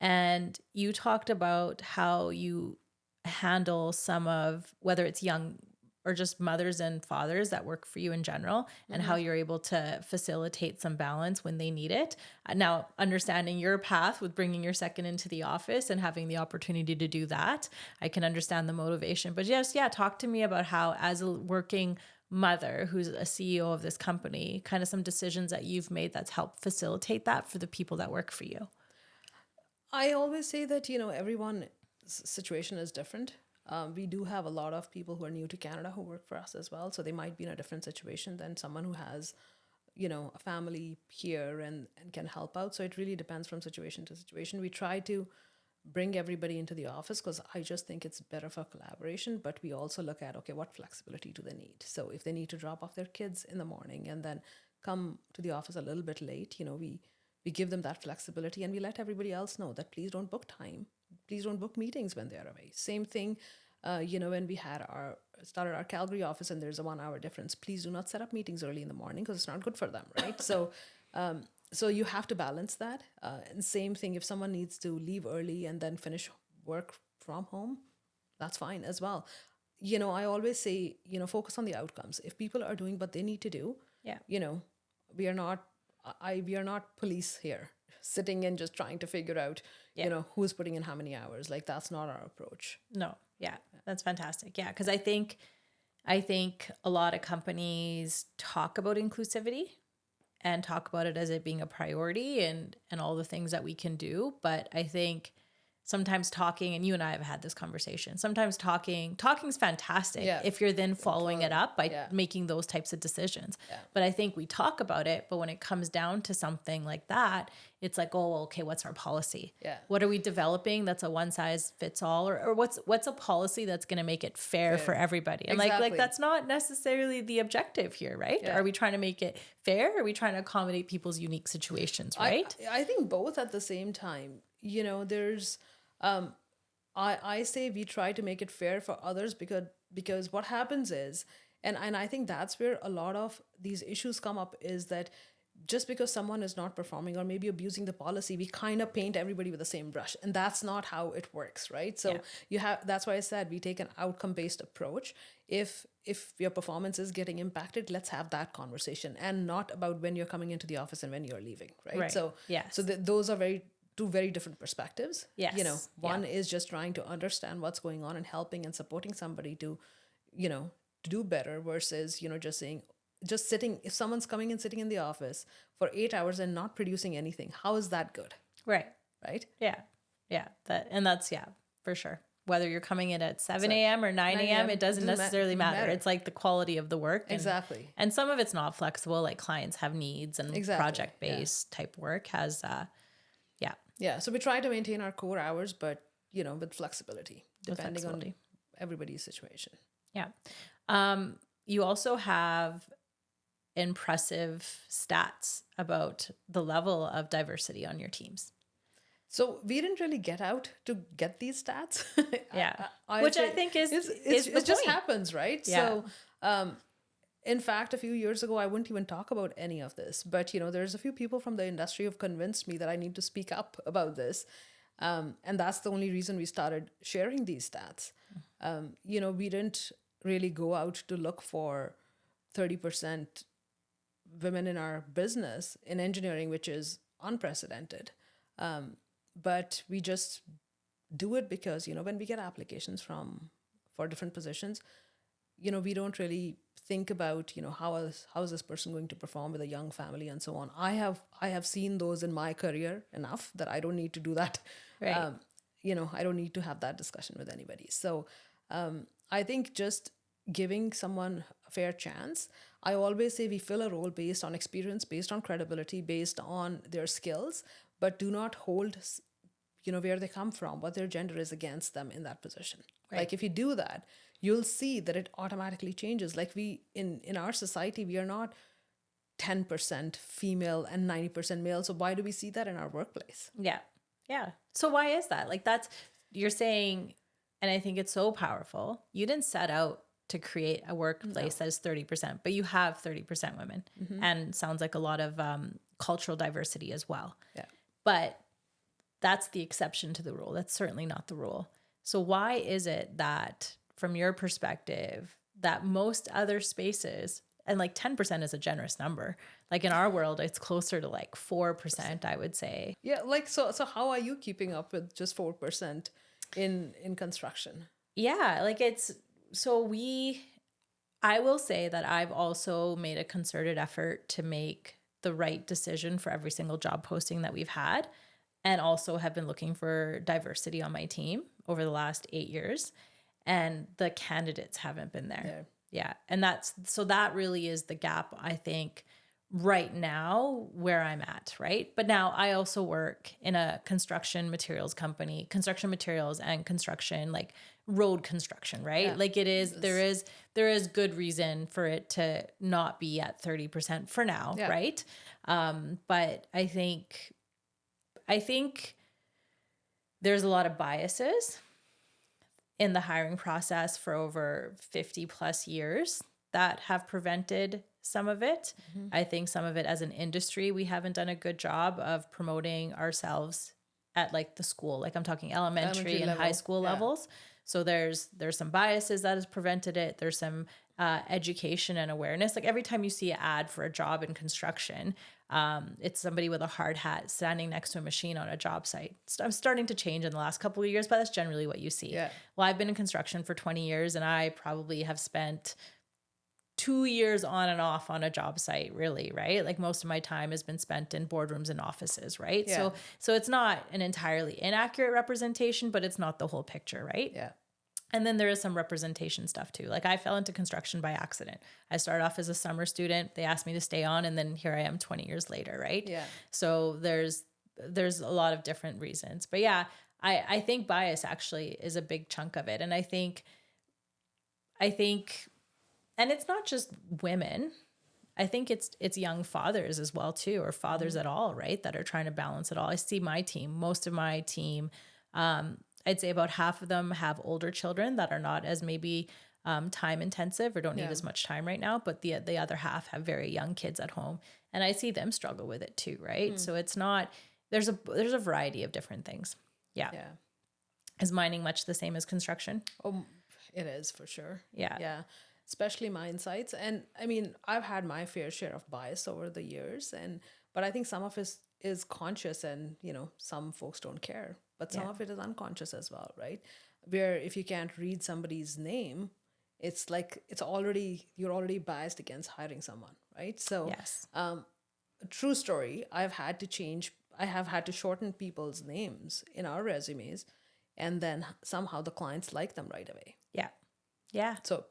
and you talked about how you handle some of, whether it's young or just mothers and fathers that work for you in general, and how you're able to facilitate some balance when they need it. Now, understanding your path with bringing your second into the office and having the opportunity to do that, I can understand the motivation. But talk to me about how, as a working mother who's a CEO of this company, kind of some decisions that you've made that's helped facilitate that for the people that work for you. I always say that, everyone's situation is different. We do have a lot of people who are new to Canada who work for us as well. So they might be in a different situation than someone who has, a family here and can help out. So it really depends from situation to situation. We try to bring everybody into the office, because I just think it's better for collaboration. But we also look at, okay, what flexibility do they need? So if they need to drop off their kids in the morning and then come to the office a little bit late, we give them that flexibility, and we let everybody else know that please don't book time. Please don't book meetings when they're away. Same thing, when we had started our Calgary office and there's a 1 hour difference, please do not set up meetings early in the morning, because it's not good for them, right? So you have to balance that. And same thing, if someone needs to leave early and then finish work from home, That's fine as well. You know, I always say, you know, focus on the outcomes. If people are doing what they need to do, you know, we are not police here sitting and just trying to figure out, you know, who's putting in how many hours. Like, that's not our approach. No. Yeah. That's fantastic. Yeah. Cause I think a lot of companies talk about inclusivity and talk about it as it being a priority and all the things that we can do. But I think sometimes talking, and you and I have had this conversation, sometimes talking's fantastic if you're then following it up by making those types of decisions. But I think we talk about it, but when it comes down to something like that, it's like, oh, well, okay, what's our policy? What are we developing that's a one size fits all, or what's a policy that's going to make it fair for everybody? And like that's not necessarily the objective here, right? Are we trying to make it fair? Are we trying to accommodate people's unique situations, right? I think both at the same time. You know, there's I say we try to make it fair for others because what happens is, and I think that's where a lot of these issues come up, is that just because someone is not performing or maybe abusing the policy, we kind of paint everybody with the same brush, and that's not how it works, right? So that's why I said we take an outcome-based approach. If your performance is getting impacted, let's have that conversation, and not about when you're coming into the office and when you're leaving, right? So those are two very different perspectives. You know, one is just trying to understand what's going on and helping and supporting somebody to, you know, to do better, versus, you know, just sitting. If someone's coming and sitting in the office for 8 hours and not producing anything, how is that good? Right. That's for sure. Whether you're coming in at 7 a.m. or 9 a.m., it doesn't necessarily matter. It's like the quality of the work. And some of it's not flexible, like clients have needs, and project-based type work has, so we try to maintain our core hours, but, you know, with flexibility, depending on everybody's situation. You also have impressive stats about the level of diversity on your teams. So we didn't really get out to get these stats. Which I think is it just happens, right? So, in fact, a few years ago, I wouldn't even talk about any of this. But, you know, there's a few people from the industry who've convinced me that I need to speak up about this. And that's the only reason we started sharing these stats. You know, we didn't really go out to look for 30% women in our business in engineering, which is unprecedented. But we just do it because, you know, when we get applications for different positions, you know, we don't really think about, you know, how is this person going to perform with a young family and so on. I have seen those in my career enough that I don't need to do that. Right. You know, I don't need to have that discussion with anybody. So I think just giving someone a fair chance. I always say we fill a role based on experience, based on credibility, based on their skills, but do not hold, you know, where they come from, what their gender is against them in that position. Right. Like if you do that, you'll see that it automatically changes. Like in our society, we are not 10% female and 90% male. So why do we see that in our workplace? Yeah. So why is that? Like you're saying, and I think it's so powerful. You didn't set out to create a workplace that is 30%, but you have 30% women, and sounds like a lot of cultural diversity as well. Yeah. But that's the exception to the rule. That's certainly not the rule. So why is it that, from your perspective, that most other spaces, and like 10% is a generous number, like in our world, it's closer to like 4%, I would say. Yeah. Like, so how are you keeping up with just 4% in construction? Yeah. Like I will say that I've also made a concerted effort to make the right decision for every single job posting that we've had, and also have been looking for diversity on my team over the last 8 years, and the candidates haven't been there. Yeah. And that really is the gap, I think, right now where I'm at, right? But now I also work in a construction materials company, construction materials and construction, like road construction, right? Yeah. Like there is good reason for it to not be at 30% for now, right? But I think there's a lot of biases in the hiring process for over 50 plus years that have prevented some of it. I think some of it as an industry, we haven't done a good job of promoting ourselves at like the school, like I'm talking elementary and high school levels. So there's some biases that has prevented it. There's some education and awareness. Like every time you see an ad for a job in construction, it's somebody with a hard hat standing next to a machine on a job site. I'm starting to change in the last couple of years, but that's generally what you see. Yeah. Well, I've been in construction for 20 years and I probably have spent 2 years on and off on a job site, really, right? Like most of my time has been spent in boardrooms and offices, right? Yeah. So it's not an entirely inaccurate representation, but it's not the whole picture, right? Yeah. And then there is some representation stuff too. Like I fell into construction by accident. I started off as a summer student. They asked me to stay on, and then here I am 20 years later, right? Yeah. So there's a lot of different reasons. But yeah, I think bias actually is a big chunk of it. And I think, and it's not just women. I think it's young fathers as well too, or fathers at all, right? That are trying to balance it all. I see my team, most of my team, I'd say about half of them have older children that are not as maybe time intensive or don't need as much time right now, but the other half have very young kids at home, and I see them struggle with it too, right? So it's not, there's a variety of different things. Yeah. Is mining much the same as construction? Oh, it is for sure. Yeah. Especially mine sites. And I mean, I've had my fair share of bias over the years, but I think some of it is conscious, and some folks don't care, but some of it is unconscious as well, right? Where if you can't read somebody's name, it's like you're already biased against hiring someone, right? So Yes. True story, I have had to shorten people's names in our resumes, and then somehow the clients like them right away. Yeah. So,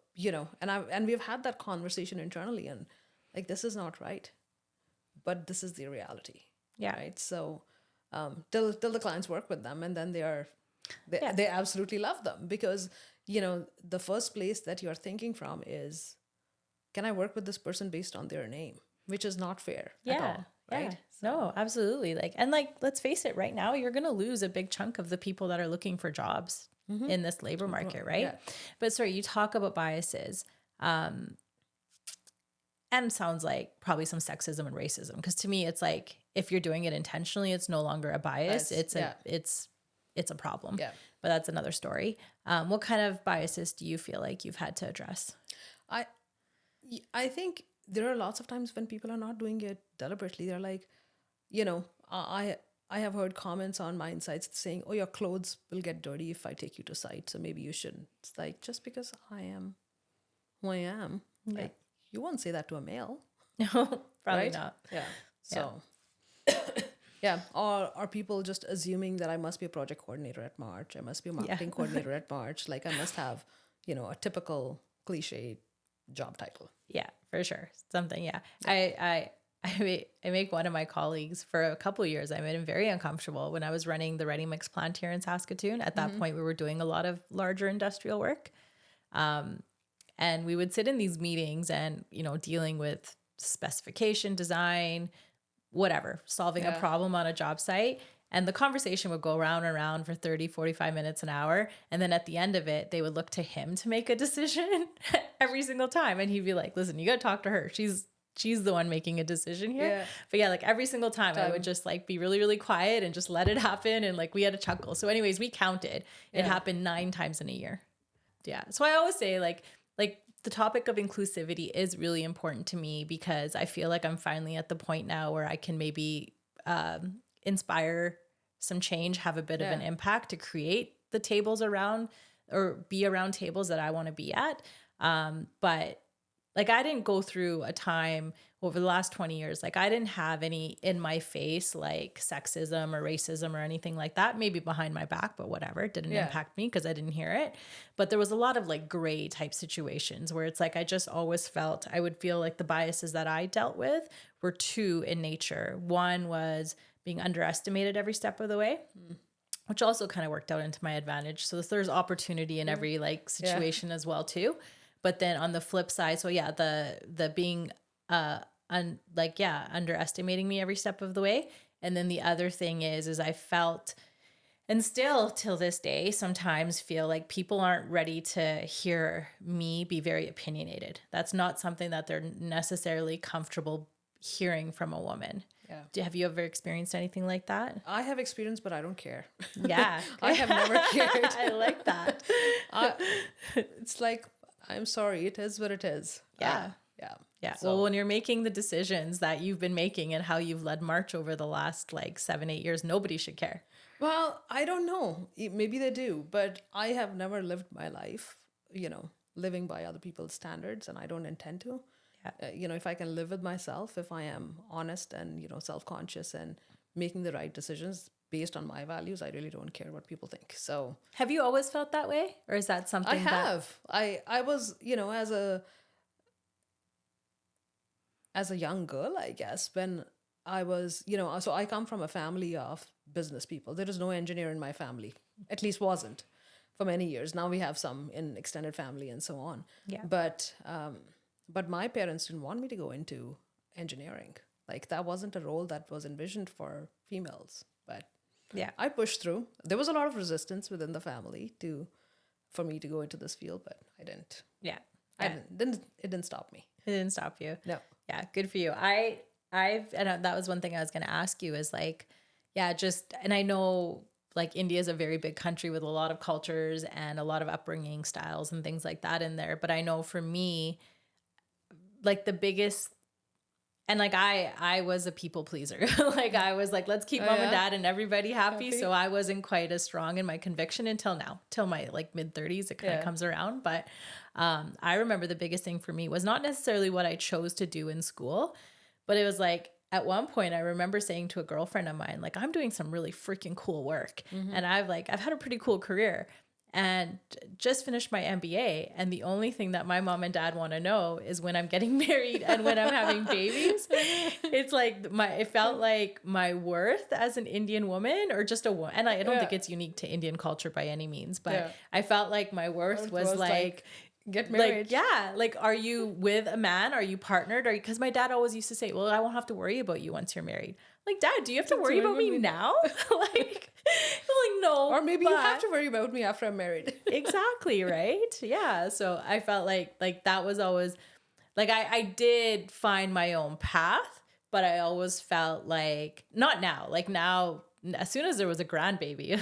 and we've had that conversation internally, and like, this is not right, but this is the reality. Yeah. Right. So, till the clients work with them, and then they absolutely love them, because, the first place that you're thinking from is, can I work with this person based on their name, which is not fair at all. Right. Yeah. No, absolutely. Let's face it, right now, you're going to lose a big chunk of the people that are looking for jobs in this labor market, right? Yeah. But sorry, you talk about biases, and sounds like probably some sexism and racism. Because to me, it's like, if you're doing it intentionally, it's no longer a bias. It's a problem. Yeah. But that's another story. What kind of biases do you feel like you've had to address? I think there are lots of times when people are not doing it deliberately. They're like, I have heard comments on my insights saying, "Oh, your clothes will get dirty if I take you to site, so maybe you shouldn't." It's like, just because I am who I am, like, you won't say that to a male. No, probably right? not. Yeah. So, Or people just assuming that I must be a project coordinator at March. I must be a marketing coordinator at March. Like, I must have, a typical cliche job title. Yeah, for sure. Something. Yeah. I make one of my colleagues for a couple of years. I made him very uncomfortable when I was running the ready mix plant here in Saskatoon. At that point, we were doing a lot of larger industrial work. And we would sit in these meetings and, dealing with specification, design, whatever, solving a problem on a job site. And the conversation would go round and round for 30, 45 minutes, an hour. And then at the end of it, they would look to him to make a decision every single time. And he'd be like, listen, you got to talk to her. She's the one making a decision here. Yeah. But yeah, like every single time I would just like be really, really quiet and just let it happen. And like we had a chuckle. So anyways, we counted. It happened 9 times in a year. Yeah. So I always say like the topic of inclusivity is really important to me, because I feel like I'm finally at the point now where I can maybe inspire some change, have a bit of an impact to create the tables around, or be around tables that I want to be at. But like, I didn't go through a time over the last 20 years. Like, I didn't have any in my face, like sexism or racism or anything like that, maybe behind my back, but whatever. It didn't impact me because I didn't hear it. But there was a lot of like gray type situations where it's like, I just always I would feel like the biases that I dealt with were 2 in nature. One was being underestimated every step of the way, which also kind of worked out into my advantage. So there's opportunity in every like situation as well too. But then on the flip side, so yeah, the being underestimating me every step of the way. And then the other thing is I felt, and still till this day sometimes feel like people aren't ready to hear me be very opinionated. That's not something that they're necessarily comfortable hearing from a woman. Yeah. Have you ever experienced anything like that? I have experience, but I don't care. Yeah. I have never cared. I like that. It's like, I'm sorry, it is what it is. Yeah. Yeah. So, well, when you're making the decisions that you've been making and how you've led March over the last like 7-8 years, nobody should care. well, I don't know. Maybe they do, but I have never lived my life, living by other people's standards, and I don't intend to. Yeah. If I can live with myself, if I am honest and, self-conscious and making the right decisions based on my values, I really don't care what people think. So have you always felt that way? Or is that something I have. I was, as a young girl, I guess, when I was, so I come from a family of business people. There is no engineer in my family, at least wasn't for many years. Now we have some in extended family and so on. Yeah. But my parents didn't want me to go into engineering. Like that wasn't a role that was envisioned for females. But yeah, I pushed through. There was a lot of resistance within the family for me to go into this field, but I didn't. Yeah. It didn't stop me. It didn't stop you. No. Yeah, good for you. That was one thing I was going to ask you is like, yeah, and I know like India is a very big country with a lot of cultures and a lot of upbringing styles and things like that in there. But I know for me, like the biggest, and like I was a people pleaser. Like I was like, let's keep mom and dad and everybody happy. So I wasn't quite as strong in my conviction until now, till my like mid 30s, it kind of comes around. But I remember the biggest thing for me was not necessarily what I chose to do in school, but it was like, at one point I remember saying to a girlfriend of mine, like, I'm doing some really freaking cool work. Mm-hmm. And I've had a pretty cool career and just finished my MBA. And the only thing that my mom and dad want to know is when I'm getting married and when I'm having babies. It's like it felt like my worth as an Indian woman or just a woman. And I don't think it's unique to Indian culture by any means, but I felt like my worth was like get married. Like, are you with a man? Are you partnered? Because my dad always used to say, well, I won't have to worry about you once you're married. Like, Dad, do you have to worry about me now? like no. Or maybe you have to worry about me after I'm married. Exactly, right? Yeah. So I felt like that was always, like, I did find my own path, but I always felt like, not now, like now, as soon as there was a grandbaby,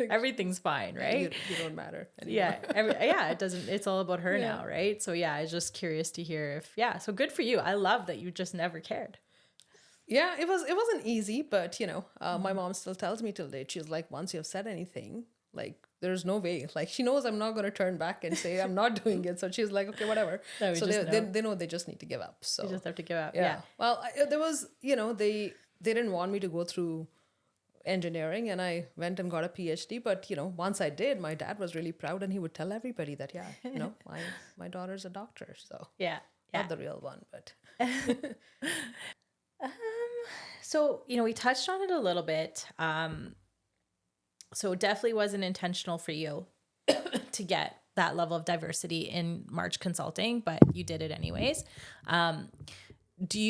everything's fine, right? You don't matter anymore. It doesn't, it's all about her now, right? So I was just curious to hear so good for you. I love that you just never cared. Yeah, it wasn't easy, but my mom still tells me till date, she's like, once you've said anything, like there's no way, like she knows I'm not going to turn back and say I'm not doing it. So she's like, okay, whatever. No, so they know they just need to give up. So you just have to give up. Yeah. Well, there was, they didn't want me to go through engineering and I went and got a PhD. But, once I did, my dad was really proud and he would tell everybody that, my daughter's a doctor. So not the real one, but. So, we touched on it a little bit. So it definitely wasn't intentional for you to get that level of diversity in March Consulting, but you did it anyways. Do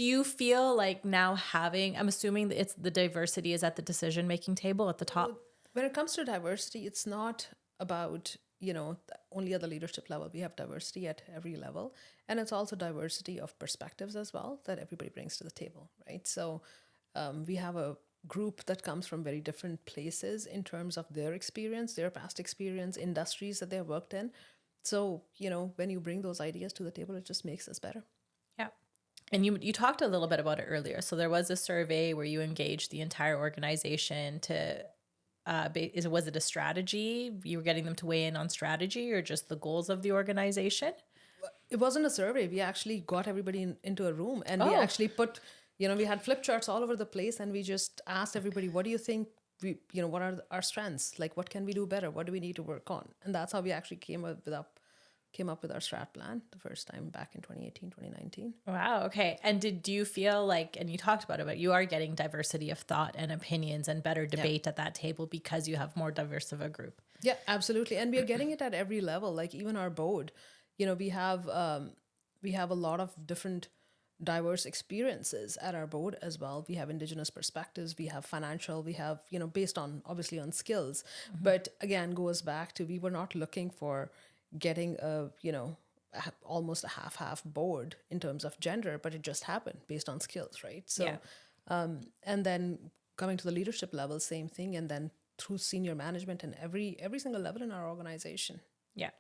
you feel like now I'm assuming that it's the diversity is at the decision-making table at the top? When it comes to diversity, it's not about, only at the leadership level. We have diversity at every level. And it's also diversity of perspectives as well that everybody brings to the table, right? So we have a group that comes from very different places in terms of their experience, their past experience, industries that they've worked in. So, when you bring those ideas to the table, it just makes us better. Yeah. And you talked a little bit about it earlier. So there was a survey where you engaged the entire organization to, was it a strategy? You were getting them to weigh in on strategy or just the goals of the organization? It wasn't a survey. We actually got everybody into a room and we actually put, we had flip charts all over the place and we just asked everybody, what do you think what are our strengths? Like, what can we do better? What do we need to work on? And that's how we actually came up with our strat plan the first time back in 2018, 2019. Wow. Okay. And do you feel like, and you talked about it, but you are getting diversity of thought and opinions and better debate at that table because you have more diverse of a group? Yeah, absolutely. And we are getting it at every level. Like even our board, we have a lot of different diverse experiences at our board as well. We have Indigenous perspectives, we have financial, we have, based on obviously on skills, but again, goes back to, we were not looking for getting a almost a half board in terms of gender, but it just happened based on skills, right? So, and then coming to the leadership level, same thing, and then through senior management and every single level in our organization. Yeah.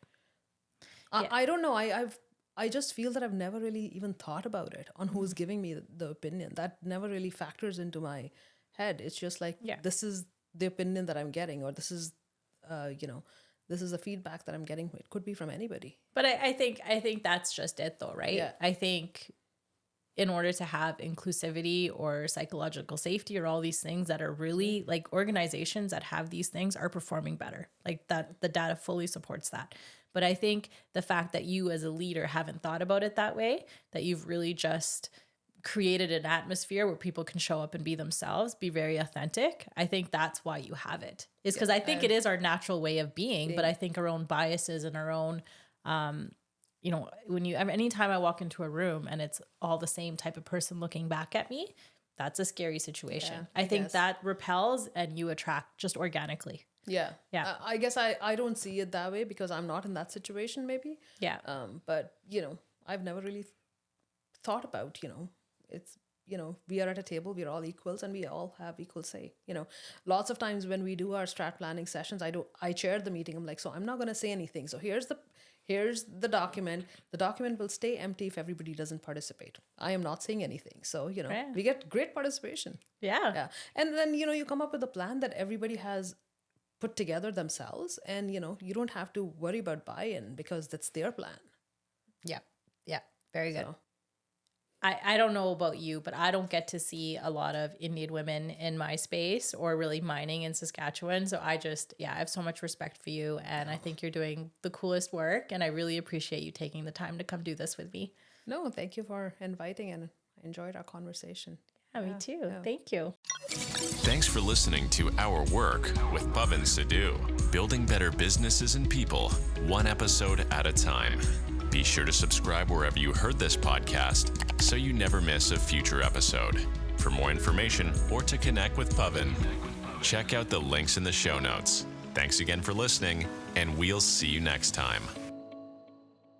I don't know. I just feel that I've never really even thought about it on who's giving me the opinion. That never really factors into my head. It's just like, this is the opinion that I'm getting, or this is, this is the feedback that I'm getting. It could be from anybody. But I think that's just it though, right? Yeah. I think in order to have inclusivity or psychological safety or all these things that are really like organizations that have these things are performing better. Like that, the data fully supports that. But I think the fact that you as a leader haven't thought about it that way, that you've really just created an atmosphere where people can show up and be themselves, be very authentic. I think that's why you have it. Is because I think it is our natural way of being, but I think our own biases and our own, anytime I walk into a room and it's all the same type of person looking back at me, that's a scary situation. I think that repels and you attract just organically. Yeah. I guess I don't see it that way because I'm not in that situation maybe. Yeah. But, I've never really thought about, it's, we are at a table, we're all equals and we all have equal say. Lots of times when we do our strat planning sessions, I chair the meeting. I'm like, so I'm not going to say anything. So here's the document. The document will stay empty if everybody doesn't participate. I am not saying anything. So, we get great participation. Yeah. And then, you come up with a plan that everybody has put together themselves, and you don't have to worry about buy-in because that's their plan. Yeah Very good. So. I don't know about you, but I don't get to see a lot of Indian women in my space or really mining in Saskatchewan. So I have so much respect for you, and I think you're doing the coolest work, and I really appreciate you taking the time to come do this with me. No, thank you for inviting, and I enjoyed our conversation. Yeah, me too. Yeah. Thank you. Thanks for listening to Our Work with Pavan Sidhu, building better businesses and people, one episode at a time. Be sure to subscribe wherever you heard this podcast so you never miss a future episode. For more information or to connect with Pavan, check out the links in the show notes. Thanks again for listening, and we'll see you next time.